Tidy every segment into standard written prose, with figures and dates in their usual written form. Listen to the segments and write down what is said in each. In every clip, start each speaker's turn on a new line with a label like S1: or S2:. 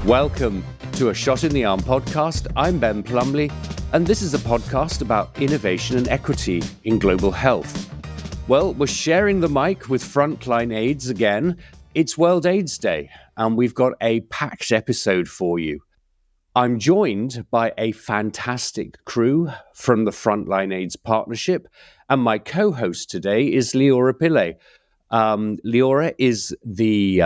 S1: Welcome to A Shot in the Arm podcast. I'm Ben Plumley, and this is a podcast about innovation and equity in global health. Well, we're sharing the mic with Frontline AIDS again. It's World AIDS Day, and we've got a packed episode for you. I'm joined by a fantastic crew from the Frontline AIDS Partnership, and my co-host today is Leora Pillay. Leora is the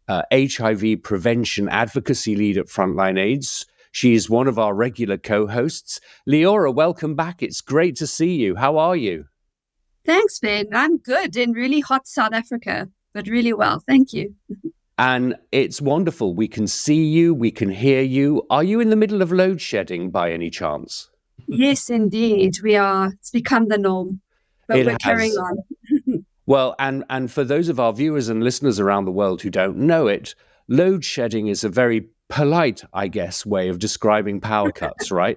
S1: HIV Prevention Advocacy lead at Frontline AIDS. She is one of our regular co-hosts. Leora, welcome back. It's great to see you. How are you?
S2: Thanks, Ben. I'm good in really hot South Africa, but really well. Thank you.
S1: And it's wonderful. We can see you. We can hear you. Are you in the middle of load shedding by any chance?
S2: Yes, indeed. We are. It's become the norm, but we're carrying on.
S1: Well, and for those of our viewers and listeners around the world who don't know it, load shedding is a very polite, I guess, way of describing power cuts, right?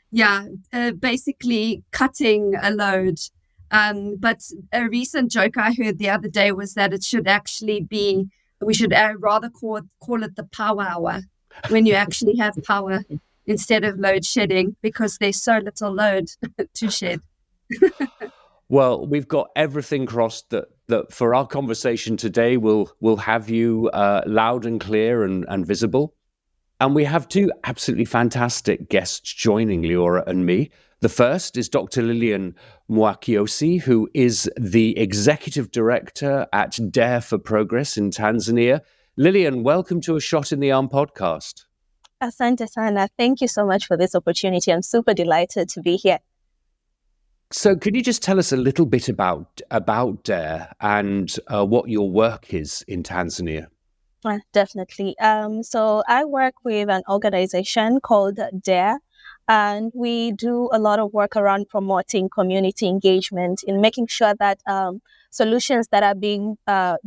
S2: Yeah, basically cutting a load. But a recent joke I heard the other day was that it should actually be, we should rather call it the power hour when you actually have power instead of load shedding, because there's so little load to shed.
S1: Well, we've got everything crossed that for our conversation today, we'll have you loud and clear and visible. And we have two absolutely fantastic guests joining Leora and me. The first is Dr. Lilian Mwakyosi, who is the Executive Director at Dare for Progress in Tanzania. Lilian, welcome to A Shot in the Arm podcast.
S3: Asante sana. Thank you so much for this opportunity. I'm super delighted to be here.
S1: So could you just tell us a little bit about Dare and what your work is in Tanzania?
S3: Definitely. So I work with an organization called Dare, and we do a lot of work around promoting community engagement in making sure that solutions that are being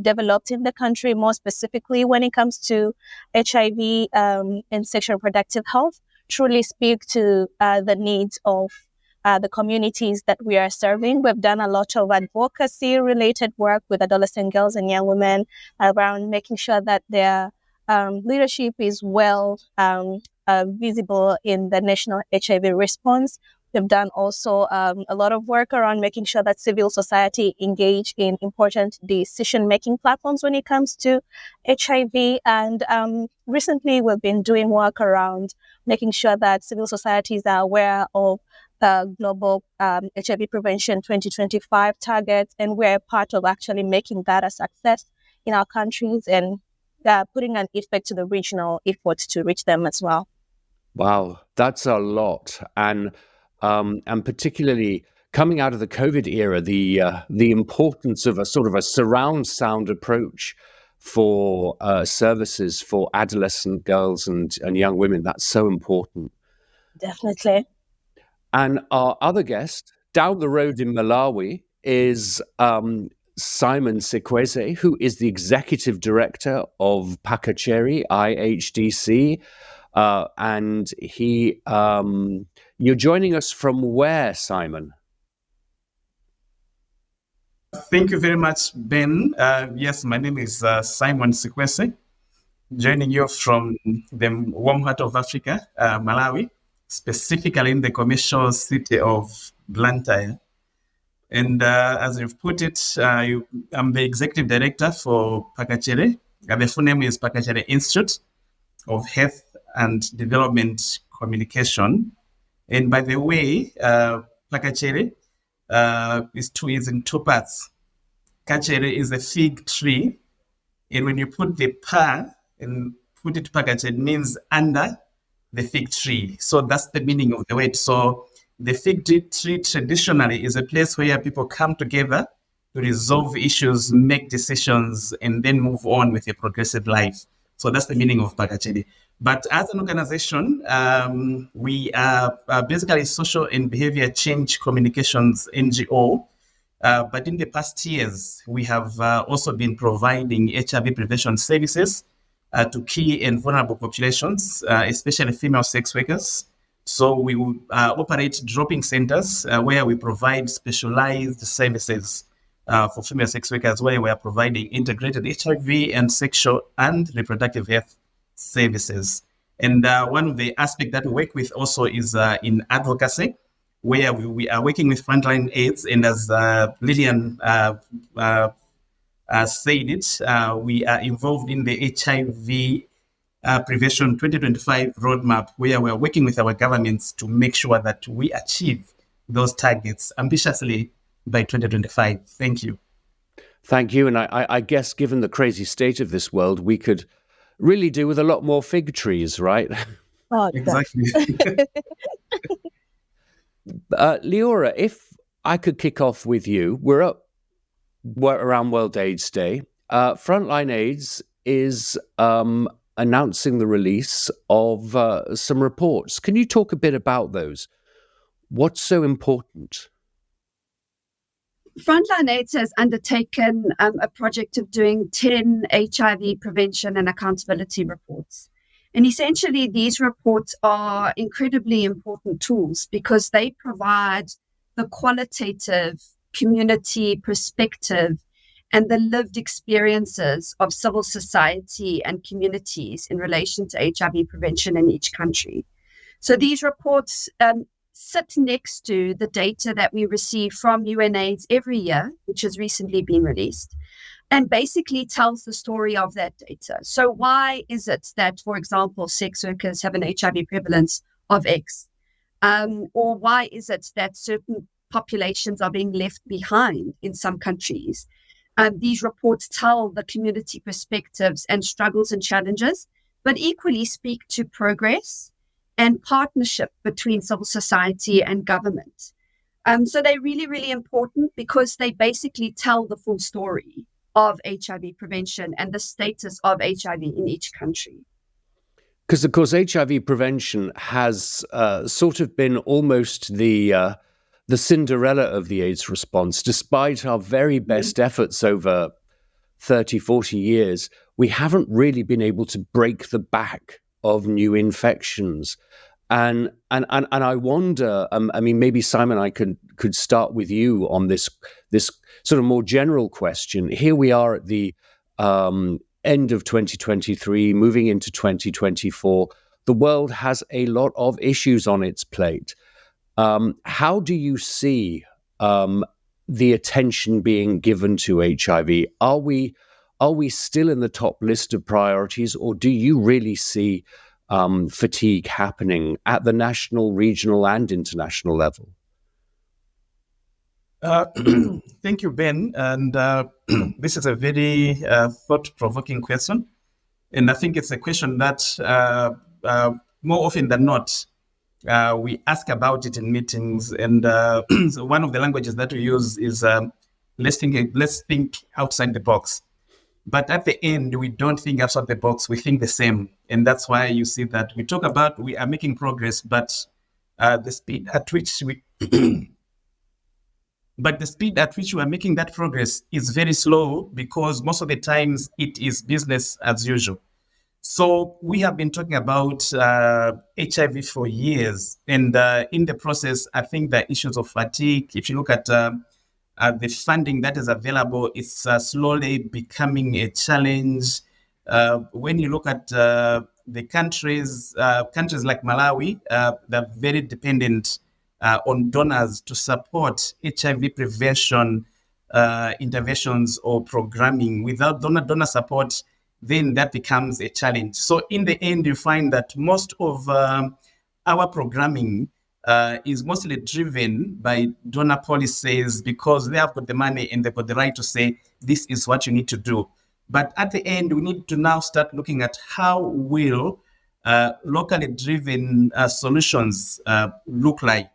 S3: developed in the country, more specifically when it comes to HIV and sexual reproductive health, truly speak to the needs of the communities that we are serving. We've done a lot of advocacy-related work with adolescent girls and young women around making sure that their leadership is well visible in the national HIV response. We've done also a lot of work around making sure that civil society engage in important decision-making platforms when it comes to HIV. And recently, we've been doing work around making sure that civil societies are aware of global HIV Prevention 2025 targets, and we're part of actually making that a success in our countries and putting an effect to the regional efforts to reach them as well.
S1: Wow, that's a lot, and particularly coming out of the COVID era, the importance of a sort of a surround sound approach for services for adolescent girls and young women. That's so important.
S3: Definitely.
S1: And our other guest down the road in Malawi is Simon Sikwese, who is the Executive Director of Pakachere IHDC. And you're joining us from where, Simon?
S4: Thank you very much, Ben. Yes, my name is Simon Sikwese, joining you from the warm heart of Africa, Malawi, specifically in the commercial city of Blantyre. And as you've put it, I'm the Executive Director for Pakachere. The full name is Pakachere Institute of Health and Development Communication. And by the way, Pakachere is in two parts. Kachere is a fig tree, and when you put the pa and put it Pakachere, it means under the fig tree. So that's the meaning of the word. So the fig tree traditionally is a place where people come together to resolve issues, make decisions, and then move on with a progressive life. So that's the meaning of Pakachere. But as an organization, we are basically social and behavior change communications NGO. But in the past years, we have also been providing HIV prevention services to key and vulnerable populations, especially female sex workers. So we operate drop-in centers where we provide specialized services for female sex workers, where we are providing integrated HIV and sexual and reproductive health services. And one of the aspects that we work with also is in advocacy, where we are working with Frontline AIDS. And as Lilian said it, we are involved in the HIV Prevention 2025 roadmap, where we are working with our governments to make sure that we achieve those targets ambitiously by 2025. Thank you.
S1: Thank you. And I guess given the crazy state of this world, we could really do with a lot more fig trees, right?
S3: Oh,
S4: exactly.
S1: Leora, if I could kick off with you, we're around World AIDS Day. Frontline AIDS is announcing the release of some reports. Can you talk a bit about those? What's so important?
S2: Frontline AIDS has undertaken a project of doing 10 HIV prevention and accountability reports. And essentially, these reports are incredibly important tools because they provide the qualitative community perspective and the lived experiences of civil society and communities in relation to HIV prevention in each country. So these reports sit next to the data that we receive from UNAIDS every year, which has recently been released, and basically tells the story of that data. So why is it that, for example, sex workers have an HIV prevalence of X? Or why is it that certain populations are being left behind in some countries? These reports tell the community perspectives and struggles and challenges, but equally speak to progress and partnership between civil society and government. So they're really, really important because they basically tell the full story of HIV prevention and the status of HIV in each country.
S1: Because, of course, HIV prevention has sort of been almost the Cinderella of the AIDS response. Despite our very best efforts over 30, 40 years, we haven't really been able to break the back of new infections. And I wonder, I mean, maybe Simon, I could start with you on this sort of more general question. Here we are at the end of 2023, moving into 2024. The world has a lot of issues on its plate. How do you see the attention being given to HIV? Are we still in the top list of priorities, or do you really see fatigue happening at the national, regional, and international level?
S4: Thank you, Ben. And this is a very thought-provoking question. And I think it's a question that more often than not, we ask about it in meetings. And so one of the languages that we use is let's think outside the box. But at the end, we don't think outside the box. We think the same. And that's why you see that we talk about we are making progress, but the speed at which we are making that progress is very slow because most of the times it is business as usual. So we have been talking about HIV for years. And in the process, I think the issues of fatigue, if you look at the funding that is available, it's slowly becoming a challenge. When you look at the countries like Malawi, they're very dependent on donors to support HIV prevention interventions or programming. Without donor support, then that becomes a challenge. So in the end, you find that most of our programming is mostly driven by donor policies because they have got the money and they've got the right to say, this is what you need to do. But at the end, we need to now start looking at how will locally driven solutions look like.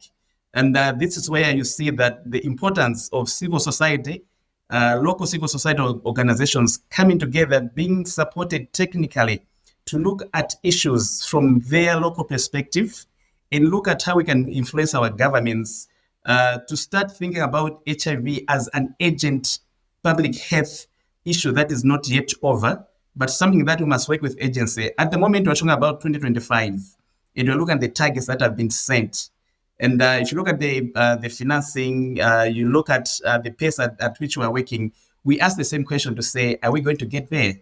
S4: And this is where you see that the importance of civil society, local civil society organizations coming together, being supported technically to look at issues from their local perspective and look at how we can influence our governments to start thinking about HIV as an urgent public health issue that is not yet over, but something that we must work with agency. At the moment, we're talking about 2025, and we're looking at the targets that have been set. And if you look at the financing, you look at the pace at which we are working, we ask the same question to say, are we going to get there?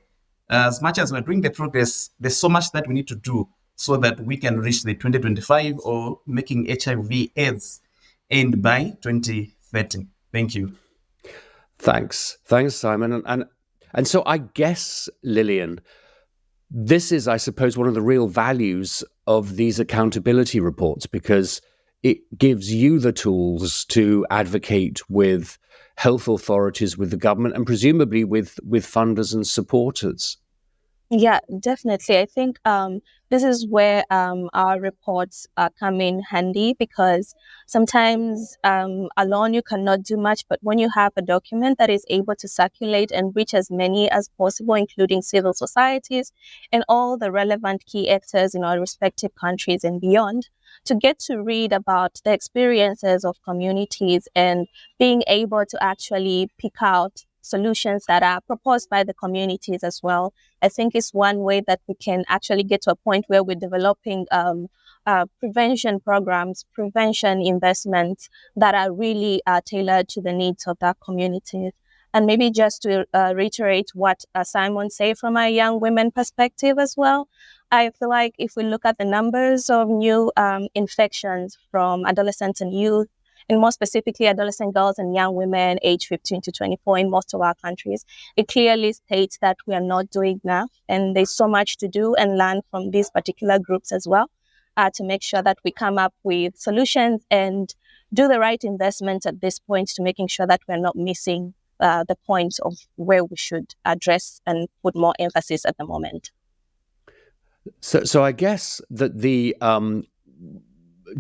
S4: As much as we're doing the progress, there's so much that we need to do so that we can reach the 2025 or making HIV AIDS end by 2030. Thank you.
S1: Thanks, Simon. And so I guess, Lilian, this is, I suppose, one of the real values of these accountability reports, because it gives you the tools to advocate with health authorities, with the government, and presumably with funders and supporters.
S3: Yeah, definitely. I think this is where our reports come in handy, because sometimes alone you cannot do much, but when you have a document that is able to circulate and reach as many as possible, including civil societies and all the relevant key actors in our respective countries and beyond, to get to read about the experiences of communities and being able to actually pick out solutions that are proposed by the communities as well, I think is one way that we can actually get to a point where we're developing prevention programs, prevention investments that are really tailored to the needs of that community. And maybe just to reiterate what Simon said from a young women perspective as well, I feel like if we look at the numbers of new infections from adolescents and youth, and more specifically adolescent girls and young women aged 15 to 24 in most of our countries, it clearly states that we are not doing enough, and there's so much to do and learn from these particular groups as well, to make sure that we come up with solutions and do the right investments at this point to making sure that we're not missing the points of where we should address and put more emphasis at the moment.
S1: So I guess that the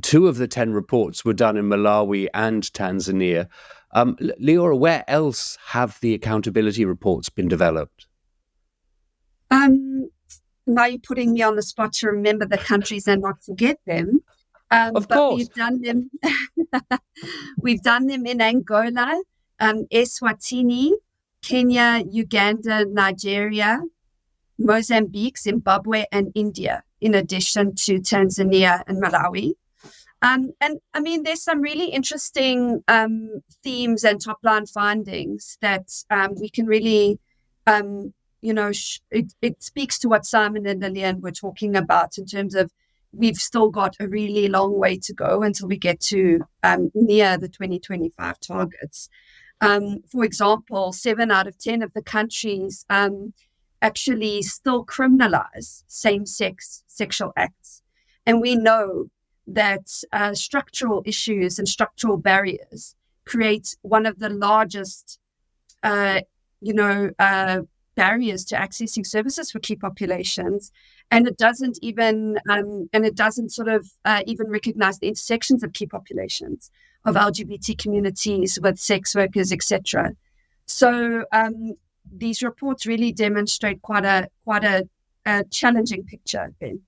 S1: 2 of the 10 reports were done in Malawi and Tanzania. Leora, where else have the accountability reports been developed?
S2: Now you're putting me on the spot to remember the countries and not forget them.
S1: Of course.
S2: We've done them. We've done them in Angola, Eswatini, Kenya, Uganda, Nigeria, Mozambique, Zimbabwe, and India, in addition to Tanzania and Malawi. And I mean, there's some really interesting themes and top-line findings that we can really, it speaks to what Simon and Lilian were talking about in terms of we've still got a really long way to go until we get to near the 2025 targets. For example, 7 out of 10 of the countries actually still criminalize same-sex sexual acts. And we know that structural issues and structural barriers create one of the largest, barriers to accessing services for key populations. And it doesn't even, even recognize the intersections of key populations, of LGBT communities with sex workers, etc. So these reports really demonstrate quite a challenging picture, Ben.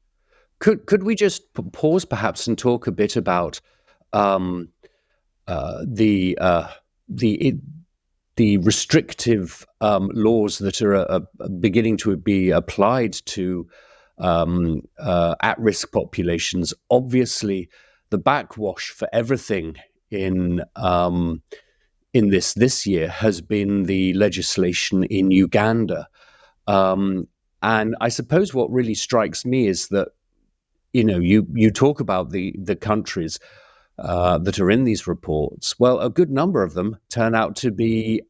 S1: Could we just pause perhaps and talk a bit about the restrictive laws that are beginning to be applied to at-risk populations? Obviously, the backwash for everything in this year has been the legislation in Uganda, and I suppose what really strikes me is that you talk about the countries that are in these reports. Well, a good number of them turn out to be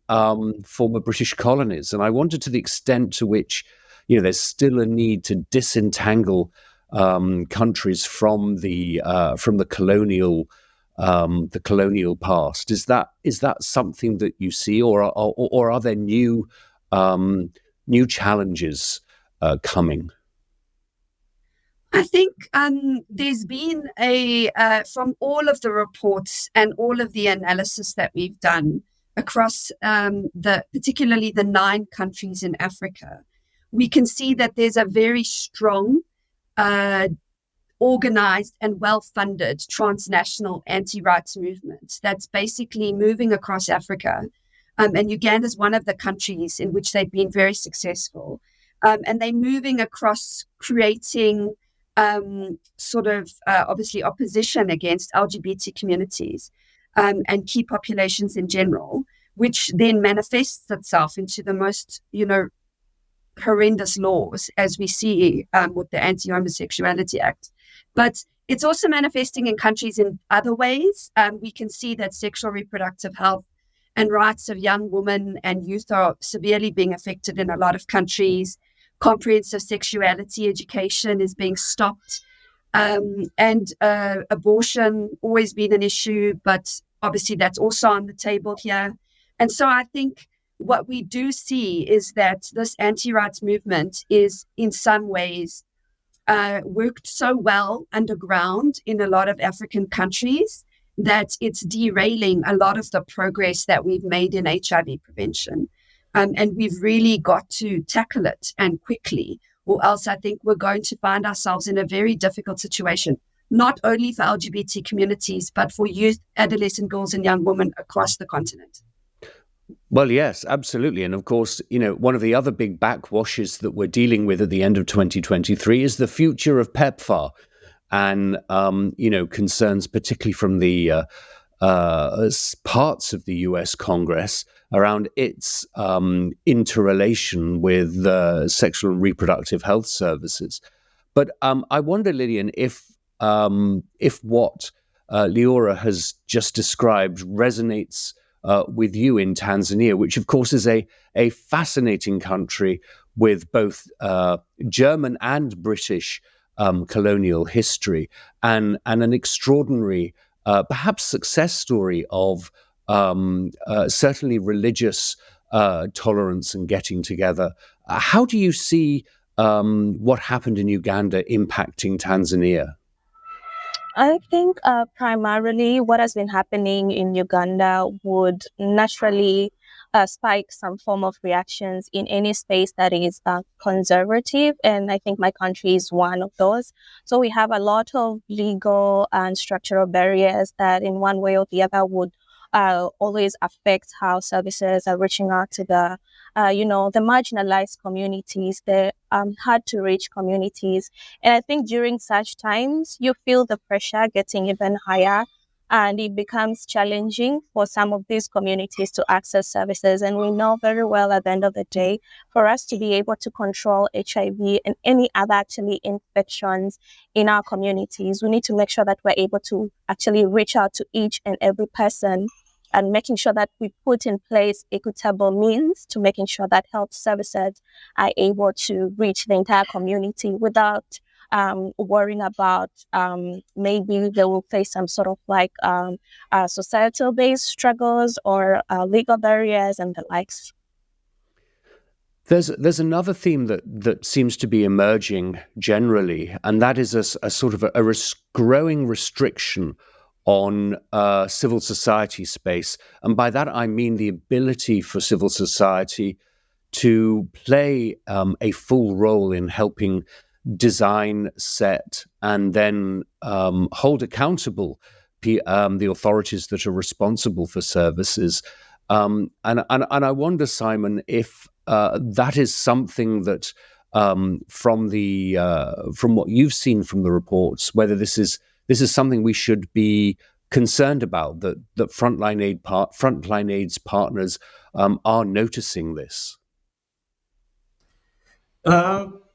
S1: former British colonies, and I wonder to the extent to which there's still a need to disentangle countries from the colonial past. Is that something that you see, or are there new challenges coming?
S2: I think there's been from all of the reports and all of the analysis that we've done across particularly the 9 countries in Africa, we can see that there's a very strong, organized and well-funded transnational anti-rights movement that's basically moving across Africa. And Uganda is one of the countries in which they've been very successful. And they're moving across creating obviously opposition against LGBT communities and key populations in general, which then manifests itself into the most, horrendous laws, as we see with the Anti-Homosexuality Act. But it's also manifesting in countries in other ways. We can see that sexual reproductive health and rights of young women and youth are severely being affected in a lot of countries. Comprehensive sexuality education is being stopped. And abortion always been an issue, but obviously that's also on the table here. And so I think what we do see is that this anti-rights movement is in some ways worked so well underground in a lot of African countries that it's derailing a lot of the progress that we've made in HIV prevention. And we've really got to tackle it and quickly, or else I think we're going to find ourselves in a very difficult situation, not only for LGBT communities, but for youth, adolescent girls and young women across the continent.
S1: Well, yes, absolutely. And of course, one of the other big backwashes that we're dealing with at the end of 2023 is the future of PEPFAR and, concerns particularly from the parts of the US Congress around its interrelation with sexual and reproductive health services. But I wonder, Lilian, if what Leora has just described resonates with you in Tanzania, which of course is a fascinating country with both German and British colonial history and an extraordinary perhaps success story of certainly religious tolerance and getting together. How do you see what happened in Uganda impacting Tanzania?
S3: I think primarily what has been happening in Uganda would naturally spike some form of reactions in any space that is conservative. And I think my country is one of those. So we have a lot of legal and structural barriers that in one way or the other would always affect how services are reaching out to the marginalized communities, the hard to reach communities. And I think during such times, you feel the pressure getting even higher, and it becomes challenging for some of these communities to access services. And we know very well at the end of the day, for us to be able to control HIV and any other actually infections in our communities, we need to make sure that we're able to actually reach out to each and every person, and making sure that we put in place equitable means to making sure that health services are able to reach the entire community without worrying about maybe they will face some sort of societal-based struggles or legal barriers and the likes.
S1: There's another theme that seems to be emerging generally, and that is a sort of a growing restriction on civil society space. And by that, I mean the ability for civil society to play a full role in helping design, set, and then hold accountable the authorities that are responsible for services. And I wonder, Simon, if that is something that from what you've seen from the reports, whether this is something we should be concerned about, that Frontline AIDS partners are noticing this.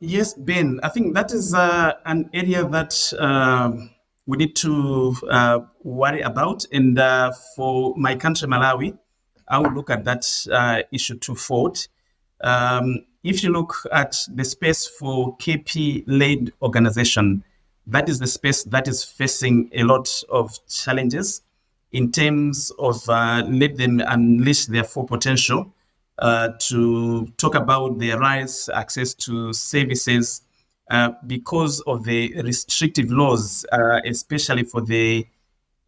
S4: Yes, Ben, I think that is an area that we need to worry about. And for my country, Malawi, I will look at that issue twofold. If you look at the space for KP-led organization, that is the space that is facing a lot of challenges in terms of let them unleash their full potential, to talk about their rights, access to services, because of the restrictive laws, especially for the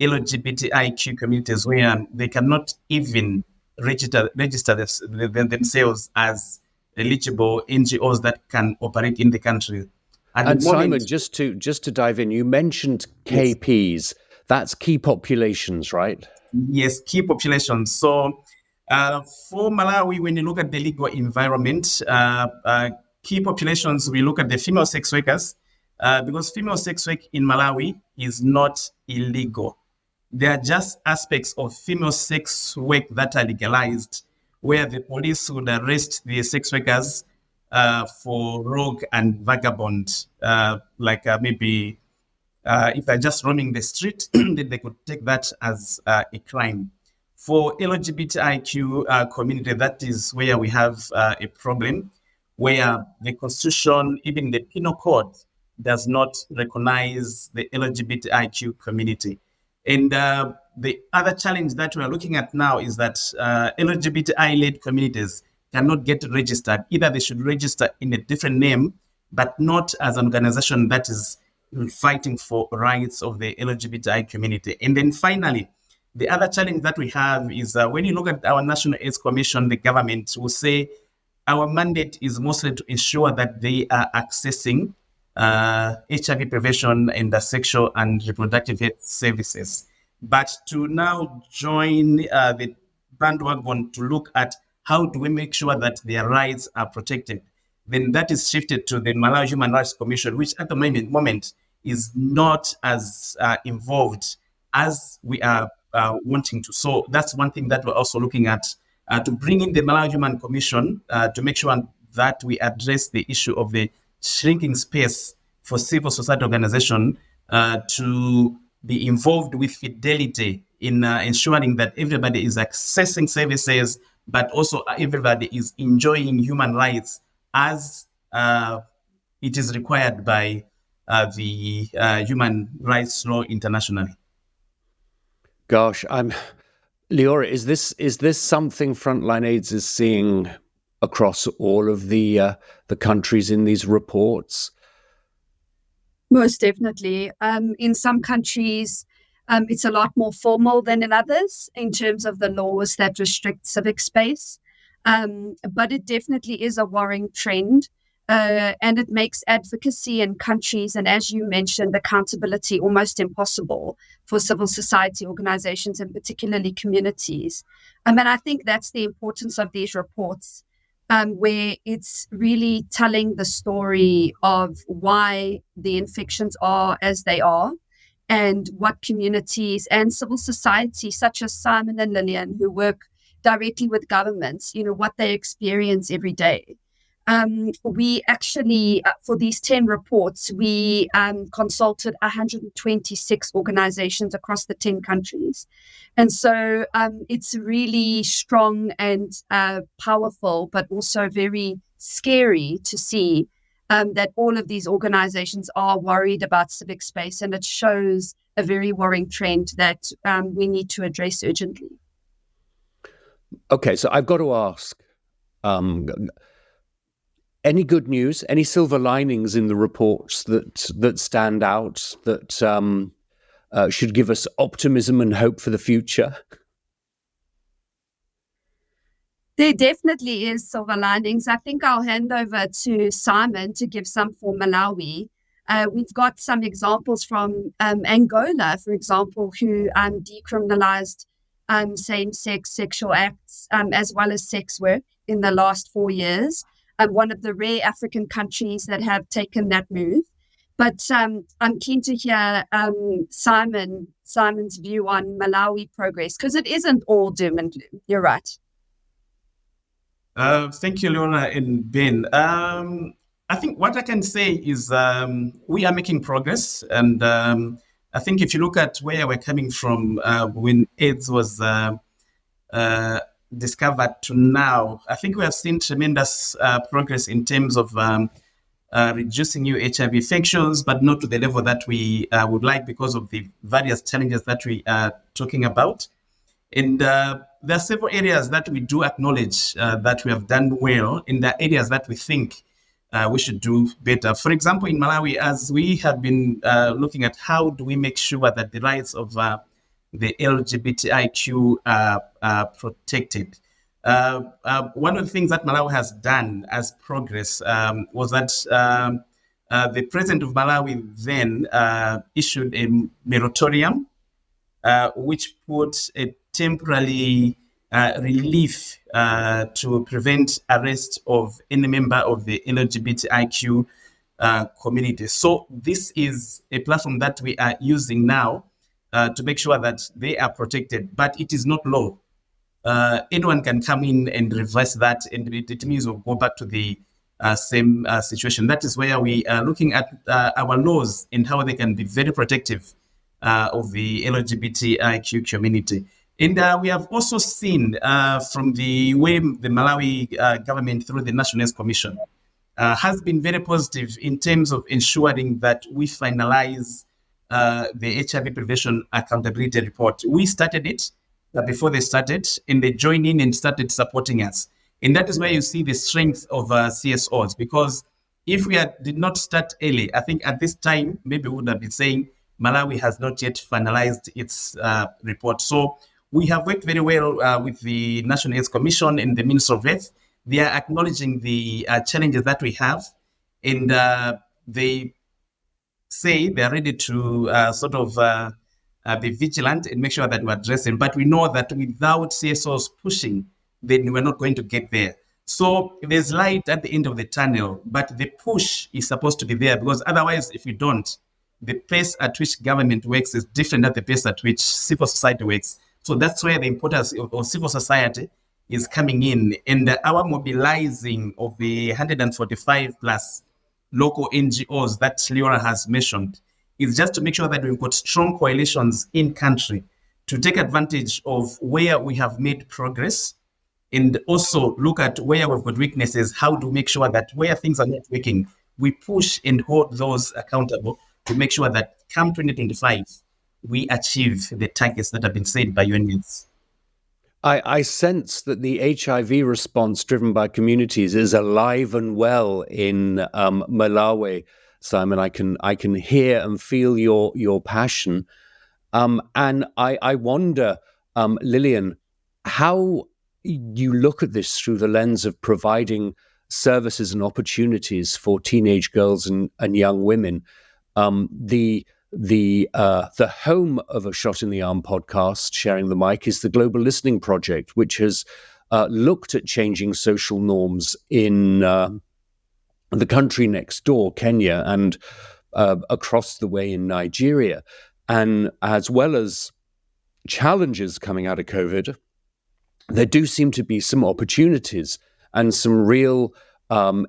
S4: LGBTIQ communities, where they cannot even register themselves as eligible NGOs that can operate in the country.
S1: And Simon, just to dive in, you mentioned KPs. Yes. That's key populations, right?
S4: Yes, key populations. So for Malawi, when you look at the legal environment, key populations, we look at the female sex workers, because female sex work in Malawi is not illegal. There are just aspects of female sex work that are legalized, where the police would arrest the sex workers for rogue and vagabond, maybe if they're just roaming the street, then they could take that as a crime. For LGBTIQ community, that is where we have a problem, where the Constitution, even the Penal Code, does not recognize the LGBTIQ community. And the other challenge that we're looking at now is that LGBTI-led communities cannot get registered. Either they should register in a different name, but not as an organization that is fighting for rights of the LGBTI community. And then finally, the other challenge that we have is when you look at our National AIDS Commission, the government will say our mandate is mostly to ensure that they are accessing HIV prevention and sexual and reproductive health services. But to now join the bandwagon to look at how do we make sure that their rights are protected, then that is shifted to the Malawi Human Rights Commission, which at the moment is not as involved as we are wanting to. So that's one thing that we're also looking at, to bring in the Malawi Human Commission to make sure that we address the issue of the shrinking space for civil society organization to be involved with fidelity in ensuring that everybody is accessing services, but also everybody is enjoying human rights as it is required by the human rights law internationally.
S1: Gosh, Leora, is this something Frontline AIDS is seeing across all of the countries in these reports?
S2: Most definitely. In some countries, it's a lot more formal than in others in terms of the laws that restrict civic space. But it definitely is a worrying trend. And it makes advocacy in countries, and as you mentioned, accountability almost impossible for civil society organizations and particularly communities. And I think that's the importance of these reports, where it's really telling the story of why the infections are as they are and what communities and civil society, such as Simon and Lilian, who work directly with governments, what they experience every day. We actually, for these 10 reports, we consulted 126 organizations across the 10 countries. And so it's really strong and powerful, but also very scary to see that all of these organizations are worried about civic space. And it shows a very worrying trend that we need to address urgently.
S1: Okay, so I've got to ask, any good news, any silver linings in the reports that stand out, that should give us optimism and hope for the future?
S2: There definitely is silver linings. I think I'll hand over to Simon to give some for Malawi. We've got some examples from Angola, for example, who decriminalized same-sex sexual acts as well as sex work in the last 4 years. One of the rare African countries that have taken that move. But I'm keen to hear Simon's view on Malawi progress, because it isn't all doom and gloom. You're right.
S4: Thank you, Leora and Ben. I think what I can say is we are making progress. And I think if you look at where we're coming from when AIDS was discovered to now, I think we have seen tremendous progress in terms of reducing new HIV infections, but not to the level that we would like because of the various challenges that we are talking about. And there are several areas that we do acknowledge that we have done well, and the areas that we think we should do better. For example, in Malawi, as we have been looking at how do we make sure that the rights of the LGBTIQ are protected. One of the things that Malawi has done as progress was that the president of Malawi then issued a moratorium, which put a temporary relief to prevent arrest of any member of the LGBTIQ community. So this is a platform that we are using now to make sure that they are protected, but it is not law. Anyone can come in and reverse that, and it means we'll go back to the same situation. That is where we are looking at our laws and how they can be very protective of the LGBTIQ community. And we have also seen from the way the Malawi government through the National AIDS Commission has been very positive in terms of ensuring that we finalize the HIV Prevention Accountability Report. We started it before they started, and they joined in and started supporting us. And that is where you see the strength of CSOs, because if we did not start early, I think at this time, maybe we would have been saying Malawi has not yet finalized its report. So we have worked very well with the National AIDS Commission and the Minister of Health. They are acknowledging the challenges that we have, and they say they are ready to sort of be vigilant and make sure that we address them. But we know that without CSOs pushing, then we're not going to get there. So there's light at the end of the tunnel, but the push is supposed to be there, because otherwise, if you don't, the pace at which government works is different than the pace at which civil society works. So that's where the importance of civil society is coming in. And our mobilizing of the 145 plus local NGOs that Leora has mentioned is just to make sure that we've got strong coalitions in country to take advantage of where we have made progress, and also look at where we've got weaknesses. How to make sure that where things are not working, we push and hold those accountable to make sure that come 2025, we achieve the targets that have been set by UNAIDS.
S1: I sense that the HIV response driven by communities is alive and well in Malawi, Simon. I can hear and feel your passion, and I wonder, Lilian, how you look at this through the lens of providing services and opportunities for teenage girls and young women. The home of a Shot in the Arm podcast, Sharing the Mic, is the Global Listening Project, which has looked at changing social norms in the country next door, Kenya, and across the way in Nigeria. And as well as challenges coming out of COVID, there do seem to be some opportunities and some real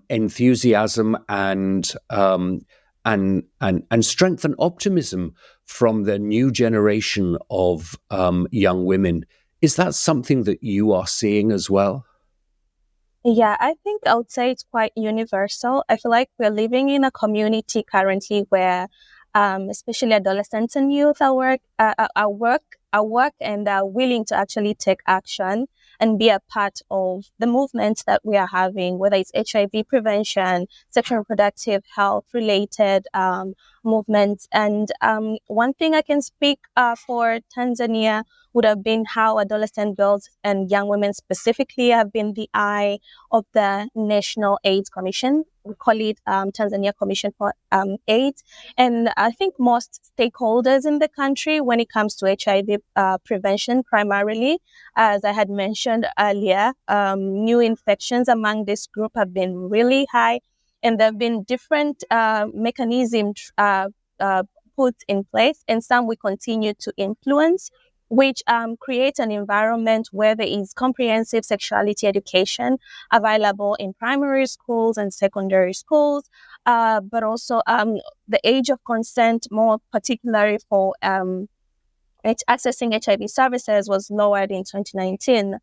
S1: enthusiasm and strength and optimism from the new generation of young women. Is that something that you are seeing as well?
S3: Yeah, I think I would say it's quite universal. I feel like we're living in a community currently where especially adolescents and youth are and are willing to actually take action and be a part of the movements that we are having, whether it's HIV prevention, sexual and reproductive health related movements. And one thing I can speak for Tanzania would have been how adolescent girls and young women specifically have been the eye of the National AIDS Commission. We call it Tanzania Commission for AIDS. And I think most stakeholders in the country, when it comes to HIV prevention primarily, as I had mentioned earlier, new infections among this group have been really high. And there have been different mechanisms put in place, and some we continue to influence, which create an environment where there is comprehensive sexuality education available in primary schools and secondary schools, but also the age of consent, more particularly for accessing HIV services, was lowered in 2019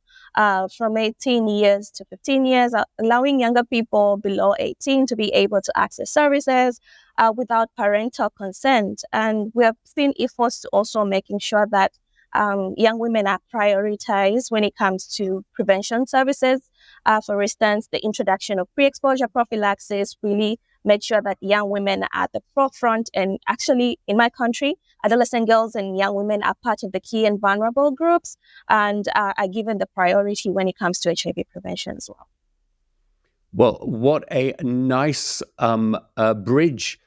S3: from 18 years to 15 years, allowing younger people below 18 to be able to access services without parental consent. And we have seen efforts to also making sure that young women are prioritized when it comes to prevention services. For instance, the introduction of pre-exposure prophylaxis really made sure that young women are at the forefront. And actually, in my country, adolescent girls and young women are part of the key and vulnerable groups and are given the priority when it comes to HIV prevention as well.
S1: Well, what a nice bridge,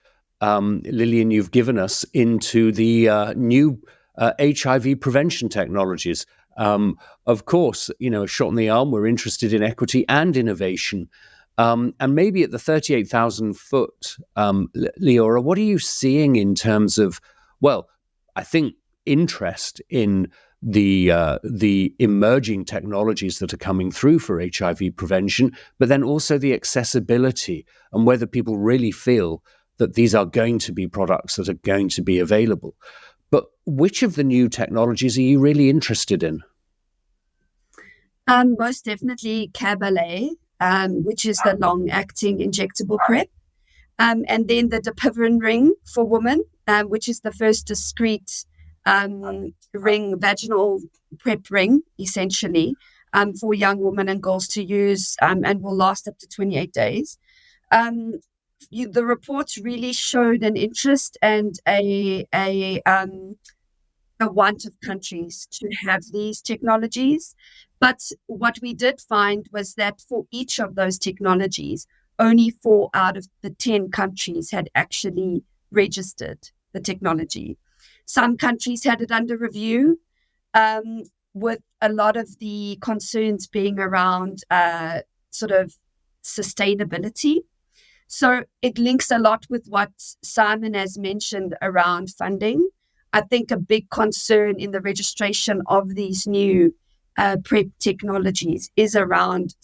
S1: Lilian, you've given us into the new HIV prevention technologies. Of course, a Shot in the Arm, we're interested in equity and innovation. And maybe at the 38,000 foot, Leora, what are you seeing in terms of, well, I think interest in the emerging technologies that are coming through for HIV prevention, but then also the accessibility and whether people really feel that these are going to be products that are going to be available. But which of the new technologies are you really interested in?
S2: Most definitely Cabernet, which is the long-acting injectable PrEP. And then the Depiven ring for women, which is the first discrete ring, vaginal PrEP ring, essentially, for young women and girls to use, and will last up to 28 days. The reports really showed an interest and a want of countries to have these technologies. But what we did find was that for each of those technologies, only 4 out of the 10 countries had actually registered the technology. Some countries had it under review, with a lot of the concerns being around sort of sustainability. So it links a lot with what Simon has mentioned around funding. I think a big concern in the registration of these new PrEP technologies is around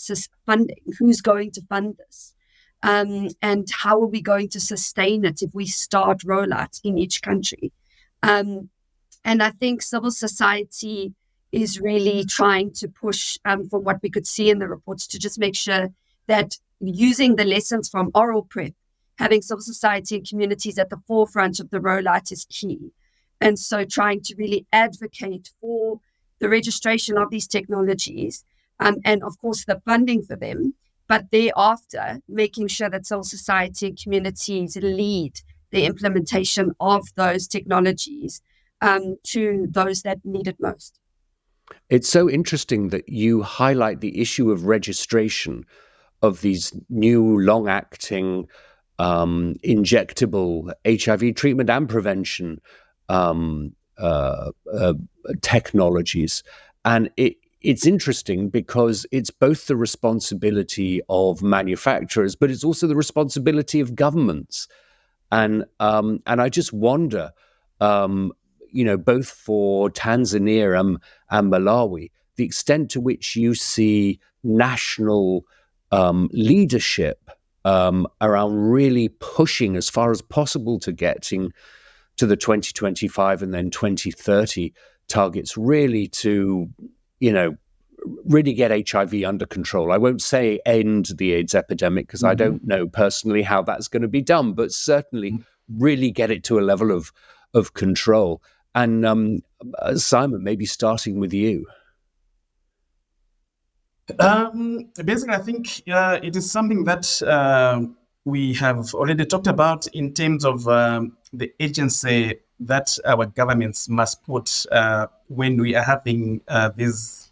S2: funding. Who's going to fund this? And how are we going to sustain it if we start rollout in each country? And I think civil society is really trying to push, from what we could see in the reports, to just make sure that using the lessons from oral PrEP, having civil society and communities at the forefront of the rollout is key. And so trying to really advocate for the registration of these technologies, and of course the funding for them, but thereafter making sure that civil society and communities lead the implementation of those technologies to those that need it most.
S1: It's so interesting that you highlight the issue of registration of these new long-acting injectable HIV treatment and prevention technologies. And it's interesting because it's both the responsibility of manufacturers, but it's also the responsibility of governments. And I just wonder, both for Tanzania and Malawi, the extent to which you see national leadership around really pushing as far as possible to getting to the 2025 and then 2030 targets, really to, really get HIV under control. I won't say end the AIDS epidemic because I don't know personally how that's going to be done, but certainly really get it to a level of control. And Simon, maybe starting with you.
S4: Basically, I think it is something that we have already talked about in terms of the agency that our governments must put when we are having these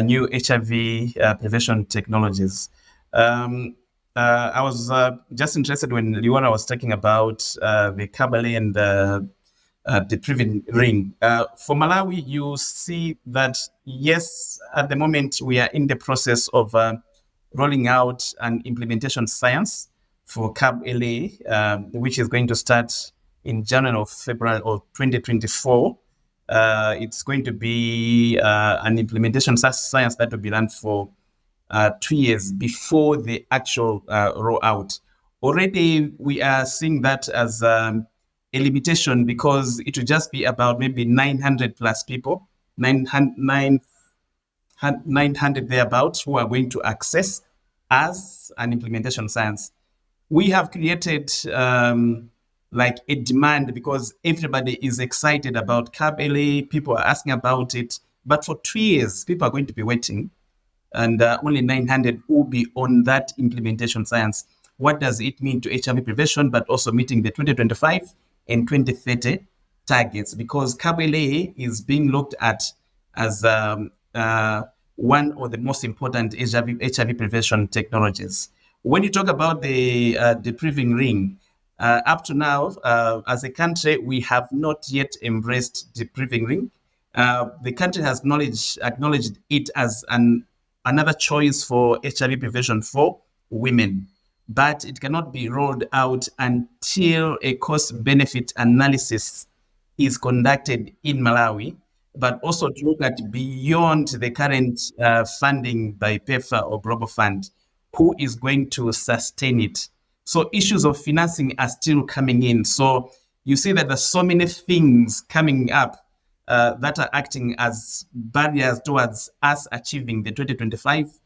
S4: new HIV prevention technologies. I was just interested when Leora was talking about the Cabernet and the Depiven ring. For Malawi, you see that, yes, at the moment we are in the process of rolling out an implementation science for Cabernet, which is going to start in January or February of 2024. It's going to be an implementation science that will be done for 2 years before the actual rollout. Already, we are seeing that as a limitation because it will just be about maybe 900 plus people, 900 thereabouts, who are going to access as an implementation science. We have created like a demand because everybody is excited about Cabernet. People are asking about it, but for 2 years, people are going to be waiting, and only 900 will be on that implementation science. What does it mean to HIV prevention, but also meeting the 2025 and 2030 targets? Because Cabernet is being looked at as one of the most important HIV prevention technologies. When you talk about the Depiven ring, up to now, as a country, we have not yet embraced the Depiven ring. The country has acknowledged it as another choice for HIV prevention for women, but it cannot be rolled out until a cost-benefit analysis is conducted in Malawi, but also to look at beyond the current funding by PEPFAR or Global Fund, who is going to sustain it. So issues of financing are still coming in. So you see that there's so many things coming up that are acting as barriers towards us achieving the 2025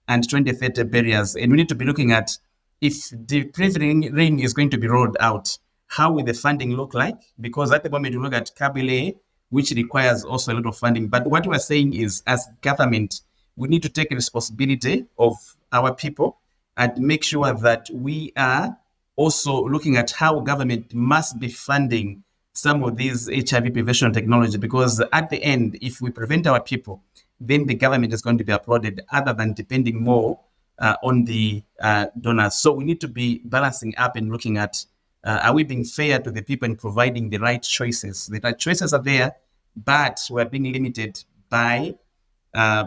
S4: and 2030 barriers. And we need to be looking at, if the prevention ring is going to be rolled out, how will the funding look like? Because at the moment, you look at Kabile, which requires also a lot of funding. But what we're saying is, as government, we need to take responsibility of our people and make sure that we are also looking at how government must be funding some of these HIV prevention technology, because at the end, if we prevent our people, then the government is going to be applauded, other than depending more on the donors. So we need to be balancing up and looking at, are we being fair to the people and providing the right choices? The right choices are there, but we're being limited by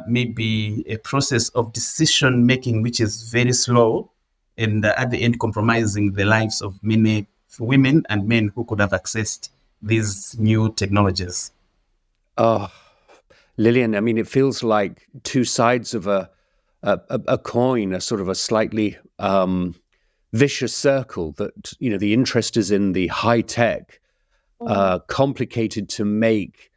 S4: maybe a process of decision making, which is very slow, and at the end compromising the lives of many women and men who could have accessed these new technologies.
S1: Oh, Lilian, I mean, it feels like two sides of a coin, a sort of a slightly vicious circle, that, you know, the interest is in the high tech, complicated to make,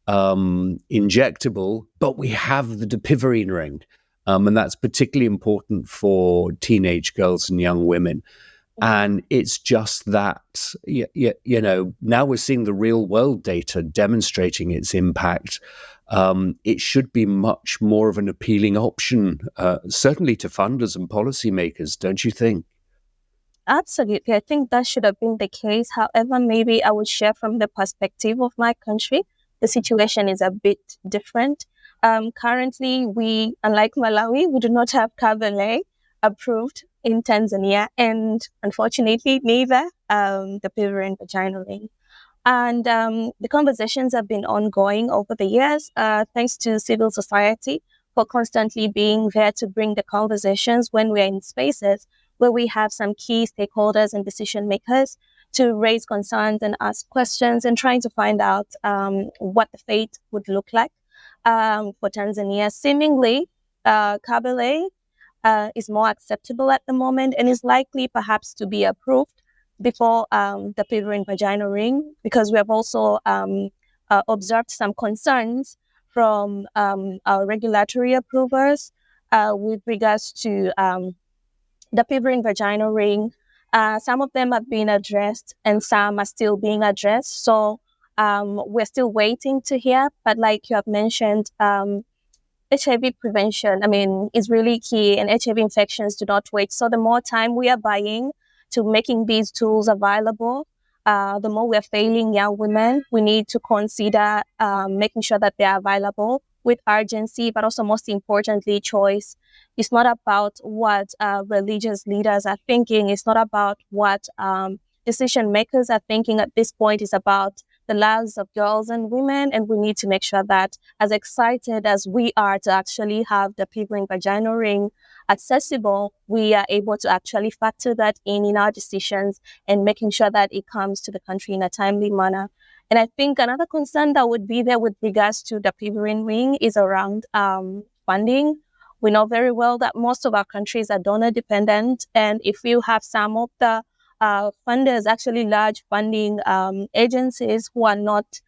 S1: injectable, but we have the dapivirine ring, and that's particularly important for teenage girls and young women. And it's just that, you know, now we're seeing the real world data demonstrating its impact. It should be much more of an appealing option, certainly to funders and policymakers, don't you think?
S3: Absolutely. I think that should have been the case. However, maybe I would share from the perspective of my country. The situation is a bit different. Currently, we, unlike Malawi, we do not have Kabile approved in Tanzania, and unfortunately, neither the dapivirine vaginal ring. And the conversations have been ongoing over the years, thanks to civil society for constantly being there to bring the conversations when we're in spaces where we have some key stakeholders and decision makers to raise concerns and ask questions and trying to find out what the fate would look like for Tanzania. Seemingly, Kabile is more acceptable at the moment and is likely perhaps to be approved before the dapivirine vaginal ring, because we have also observed some concerns from our regulatory approvers with regards to the dapivirine vaginal ring. Some of them have been addressed and some are still being addressed. So we're still waiting to hear. But like you have mentioned, HIV prevention, is really key, and HIV infections do not wait. So the more time we are buying to making these tools available, the more we're failing young women. We need to consider making sure that they are available with urgency, but also most importantly, choice. It's not about what religious leaders are thinking. It's not about what decision makers are thinking at this point. It's about the lives of girls and women, and we need to make sure that, as excited as we are to actually have the dapivirine vaginal ring accessible, we are able to actually factor that in our decisions and making sure that it comes to the country in a timely manner. And I think another concern that would be there with regards to the dapivirine ring is around funding. We know very well that most of our countries are donor dependent, and if you have some of the funders, actually large funding agencies who are not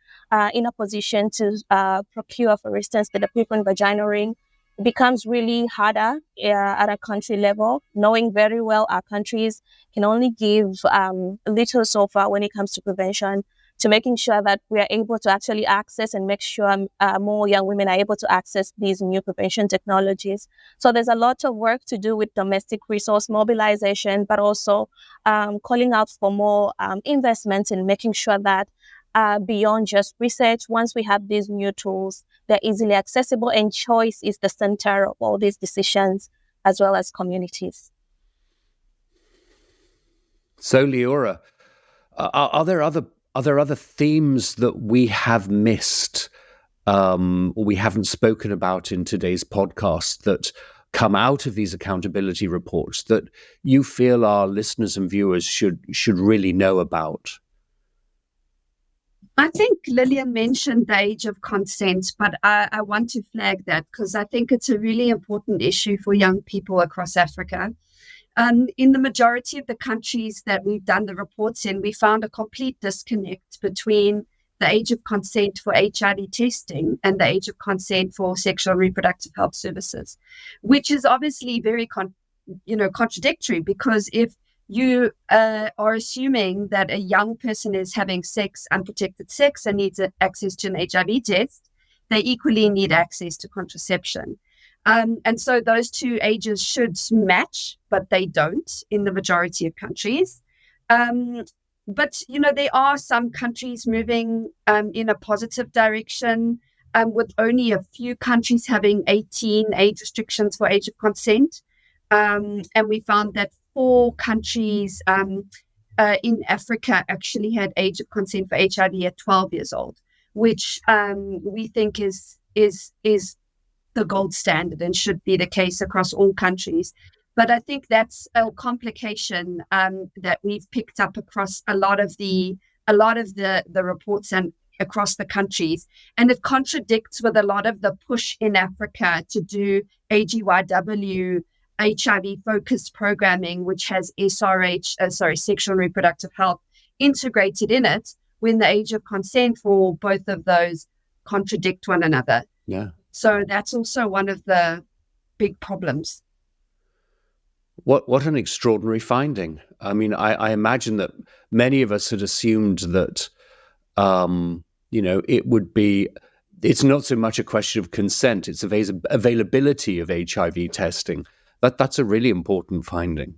S3: in a position to procure, for instance, the dapivirine vaginal ring, it becomes really harder at a country level, knowing very well our countries can only give little so far when it comes to prevention, to making sure that we are able to actually access and make sure more young women are able to access these new prevention technologies. So there's a lot of work to do with domestic resource mobilization, but also calling out for more investment in making sure that beyond just research, once we have these new tools, they're easily accessible, and choice is the center of all these decisions, as well as communities.
S1: So, Leora, are there other themes that we have missed or we haven't spoken about in today's podcast that come out of these accountability reports that you feel our listeners and viewers should really know about?
S2: I think Lilian mentioned the age of consent, but I want to flag that because I think it's a really important issue for young people across Africa. In the majority of the countries that we've done the reports in, we found a complete disconnect between the age of consent for HIV testing and the age of consent for sexual and reproductive health services, which is obviously very contradictory, because if you are assuming that a young person is having unprotected sex, and needs access to an HIV test, they equally need access to contraception. And so those two ages should match, but they don't in the majority of countries. But, there are some countries moving in a positive direction, with only a few countries having 18 age restrictions for age of consent. And we found that 4 countries in Africa actually had age of consent for HIV at 12 years old, which we think is the gold standard and should be the case across all countries. But I think that's a complication that we've picked up across a lot of the reports and across the countries, and it contradicts with a lot of the push in Africa to do AGYW HIV-focused programming, which has sexual and reproductive health, integrated in it, when the age of consent for both of those contradict one another.
S1: Yeah.
S2: So that's also one of the big problems.
S1: What an extraordinary finding. I mean, I imagine that many of us had assumed that, it's not so much a question of consent, it's availability of HIV testing. That's a really important finding.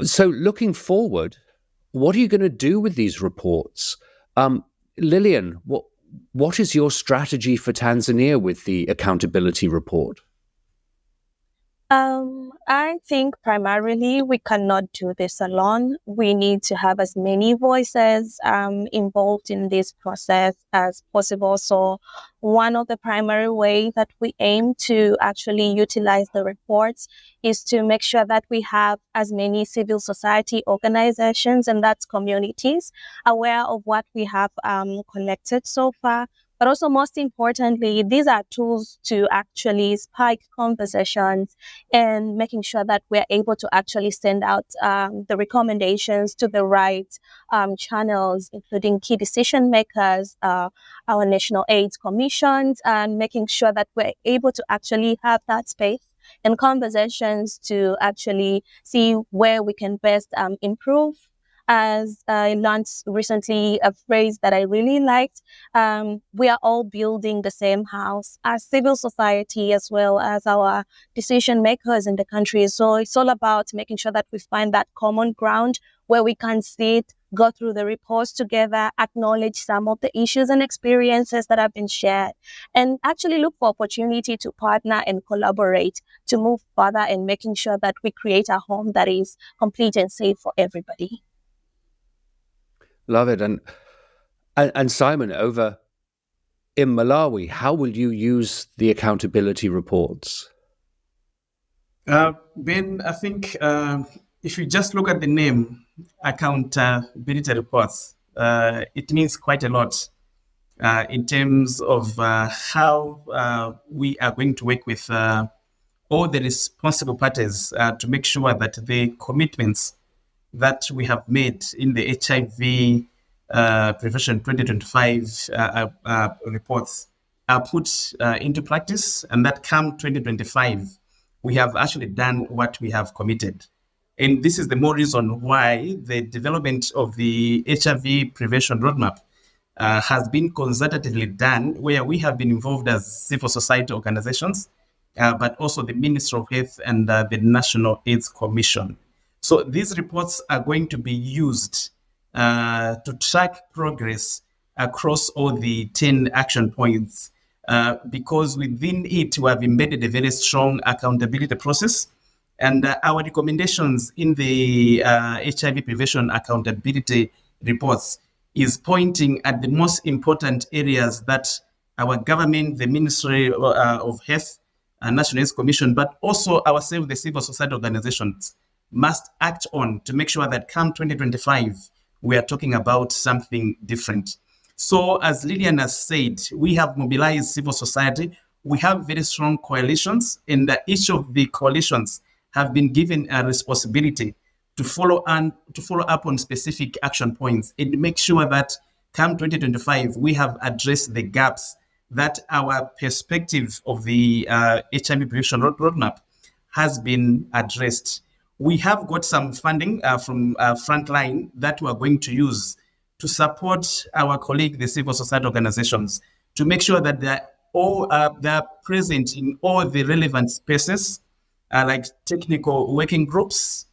S1: So looking forward, what are you going to do with these reports? Lilian, what is your strategy for Tanzania with the accountability report?
S3: I think primarily we cannot do this alone. We need to have as many voices involved in this process as possible. So one of the primary ways that we aim to actually utilize the reports is to make sure that we have as many civil society organizations, and that's communities, aware of what we have collected so far. But also, most importantly, these are tools to actually spike conversations and making sure that we're able to actually send out the recommendations to the right channels, including key decision makers, our national AIDS commissions, and making sure that we're able to actually have that space and conversations to actually see where we can best improve. As I learned recently a phrase that I really liked, we are all building the same house as civil society as well as our decision makers in the country. So it's all about making sure that we find that common ground where we can sit, go through the reports together, acknowledge some of the issues and experiences that have been shared, and actually look for opportunity to partner and collaborate to move further and making sure that we create a home that is complete and safe for everybody.
S1: Love it. And Simon, over in Malawi, how will you use the accountability reports?
S4: Ben, I think if you just look at the name, accountability reports, it means quite a lot in terms of how we are going to work with all the responsible parties to make sure that the commitments that we have made in the HIV Prevention 2025 reports are put into practice, and that come 2025, we have actually done what we have committed. And this is the more reason why the development of the HIV prevention roadmap has been concertedly done, where we have been involved as civil society organizations, but also the Ministry of Health and the National AIDS Commission. So these reports are going to be used to track progress across all the 10 action points, because within it we have embedded a very strong accountability process. And our recommendations in the HIV prevention accountability reports is pointing at the most important areas that our government, the Ministry of Health, National AIDS Commission, but also ourselves, the civil society organizations, must act on to make sure that come 2025, we are talking about something different. So as Lilian has said, we have mobilized civil society. We have very strong coalitions, and each of the coalitions have been given a responsibility to follow up on specific action points and make sure that come 2025, we have addressed the gaps that our perspective of the HIV prevention roadmap has been addressed. We have got some funding from Frontline that we are going to use to support our colleague, the civil society organizations, to make sure that they're present in all the relevant spaces, like technical working groups,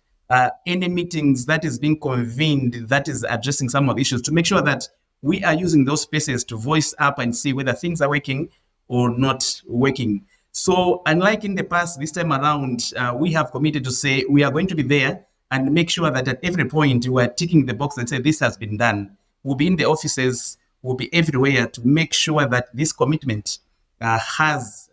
S4: any meetings that is being convened that is addressing some of the issues, to make sure that we are using those spaces to voice up and see whether things are working or not working. So unlike in the past, this time around, we have committed to say we are going to be there and make sure that at every point we are ticking the box and say this has been done. We'll be in the offices, we'll be everywhere to make sure that this commitment has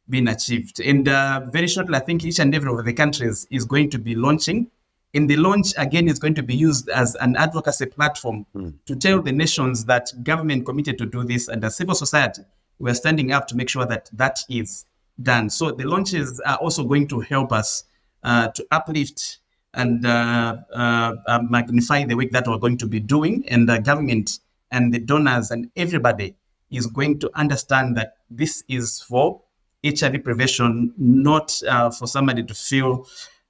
S4: been achieved. And very shortly, I think each and every one of the countries is going to be launching. And the launch, again, is going to be used as an advocacy platform to tell the nations that government committed to do this, and as civil society, we're standing up to make sure that that is done. So the launches are also going to help us to uplift and magnify the work that we're going to be doing. And the government and the donors and everybody is going to understand that this is for HIV prevention, not for somebody to feel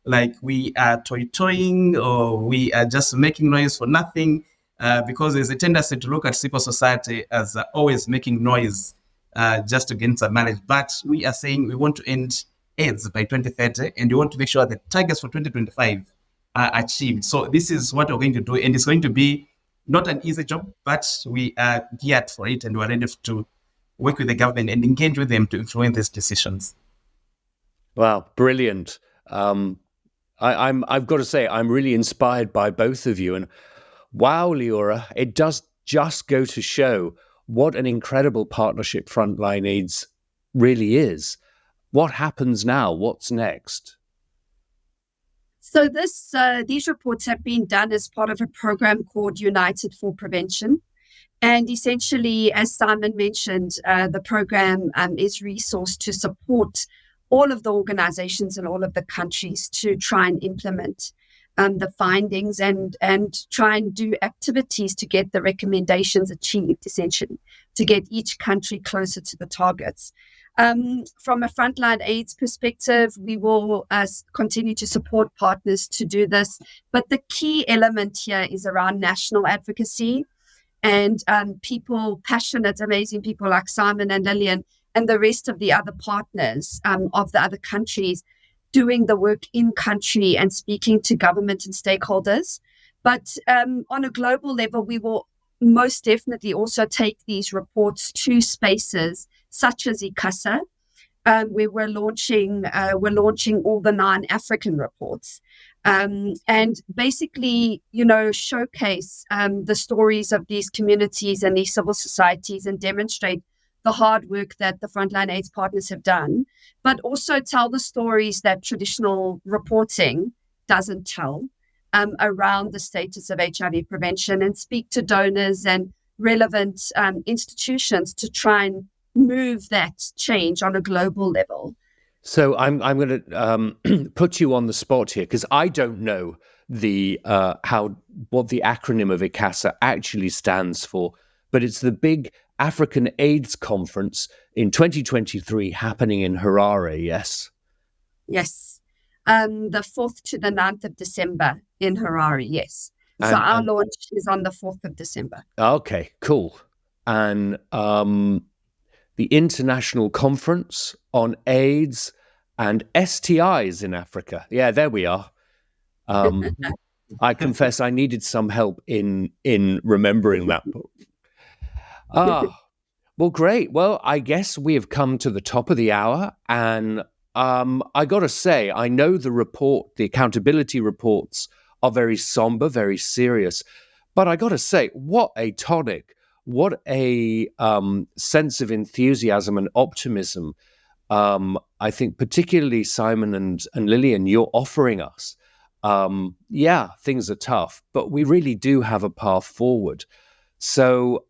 S4: like we are toying or we are just making noise for nothing, because there's a tendency to look at civil society as always making noise just to gain some mileage. But we are saying we want to end AIDS by 2030, and we want to make sure that targets for 2025 are achieved. So this is what we're going to do, and it's going to be not an easy job, but we are geared for it, and we're ready to work with the government and engage with them to influence these decisions.
S1: Wow, brilliant. I've got to say, I'm really inspired by both of you. And wow, Leora, it does just go to show what an incredible partnership Frontline AIDS really is. What happens now? What's next?
S2: So these reports have been done as part of a program called United for Prevention. And essentially, as Simon mentioned, the program is resourced to support all of the organizations in all of the countries to try and implement the findings and try and do activities to get the recommendations achieved, essentially, to get each country closer to the targets. From a Frontline AIDS perspective, we will continue to support partners to do this. But the key element here is around national advocacy and people, passionate, amazing people like Simon and Lilian and the rest of the other partners of the other countries doing the work in country and speaking to government and stakeholders. But on a global level, we will most definitely also take these reports to spaces such as ICASA, where we're launching all the 9 African reports. And basically, showcase the stories of these communities and these civil societies and demonstrate the hard work that the Frontline AIDS partners have done, but also tell the stories that traditional reporting doesn't tell around the status of HIV prevention, and speak to donors and relevant institutions to try and move that change on a global level.
S1: So I'm going to put you on the spot here, because I don't know what the acronym of ICASA actually stands for, but it's the big African AIDS conference in 2023 happening in Harare, yes?
S2: Yes. The 4th to the 9th of December in Harare, yes. So our launch is on the 4th of December.
S1: Okay, cool. And the International Conference on AIDS and STIs in Africa. Yeah, there we are. I confess I needed some help in remembering that book. Well, great. Well, I guess we have come to the top of the hour, and I got to say, I know the accountability reports are very somber, very serious, but I got to say, what a tonic, what a sense of enthusiasm and optimism I think particularly Simon and Lilian, you're offering us. Things are tough, but we really do have a path forward. So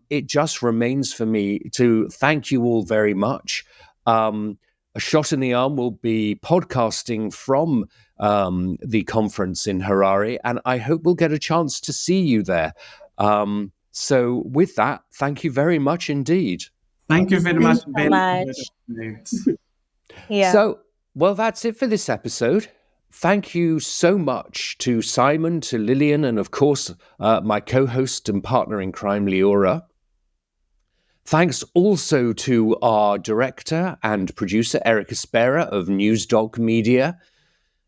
S1: it just remains for me to thank you all very much. A Shot in the Arm will be podcasting from the conference in Harare, and I hope we'll get a chance to see you there. So with that, thank you very much indeed.
S4: Thank you very much, Ben.
S3: Yeah.
S1: So, well, that's it for this episode. Thank you so much to Simon, to Lilian, and of course, my co-host and partner in crime, Leora. Thanks also to our director and producer, Eric Espera of Newsdog Media.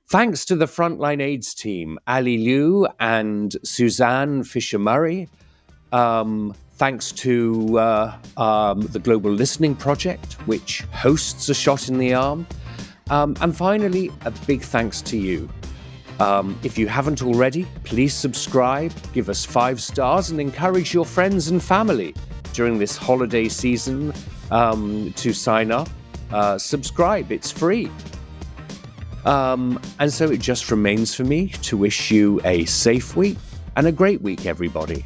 S1: Thanks to the Frontline AIDS team, Ali Liu and Suzanne Fisher-Murray. Thanks to the Global Listening Project, which hosts A Shot in the Arm. And finally, a big thanks to you. If you haven't already, please subscribe, give us 5 stars, and encourage your friends and family during this holiday season to sign up. Subscribe, it's free. And so it just remains for me to wish you a safe week and a great week, everybody.